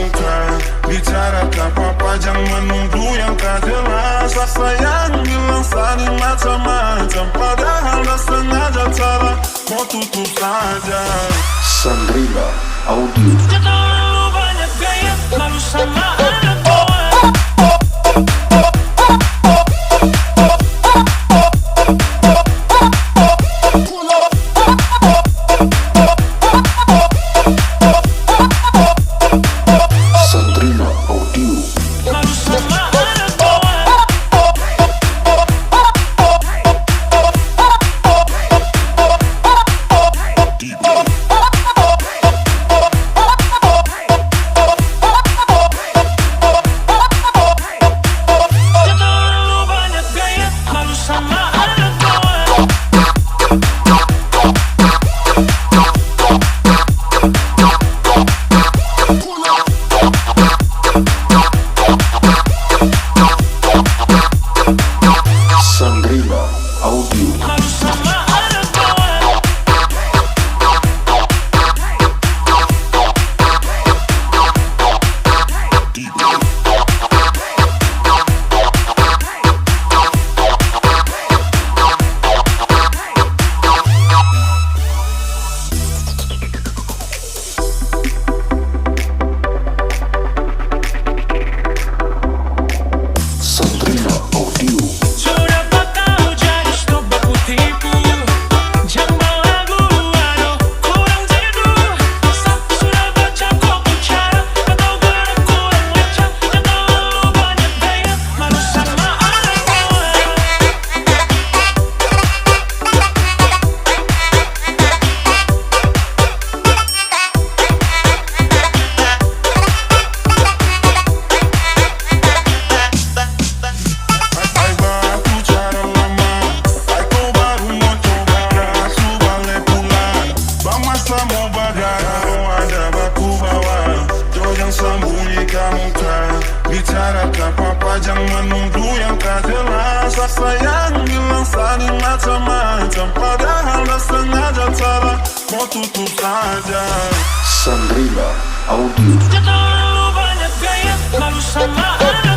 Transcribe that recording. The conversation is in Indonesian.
muka. Bicarakan apa jangan menuduh yang tak jelas. Rasa yang bilang saling macam-macam, padahal dah sengaja cara mau tutup saja. Sandrina audio. Terlalu banyak gaya, malu sama anak bawah. Sandrina audio. Malu sama anak bawah. Terlalu banyak gaya, malu sama anak bawah. Sandrina audio. Malu sama anak bawah. Sandrina audio. Sudah kau jadi stop aku tipu. Jangan lagu anu kurang jadul. Sampai sudah baca kau bicara, atau gerak kurang lancar. Terlalu banyak gaya, malu sama anak bawah. Ay batu cara lama, ay kau baru mau coba, su balik pulang. Bamasa mau bagar, kalau ada baku bawa. Joget sembunyikan muka. Bicarakan apa jangan menuduh yang tak jelas. Rasa yang bilang saling macam-macam, padahal dah sengaja cara mau tutup saja. Sandrina audio. Terlalu banyak gaya, malu sama anak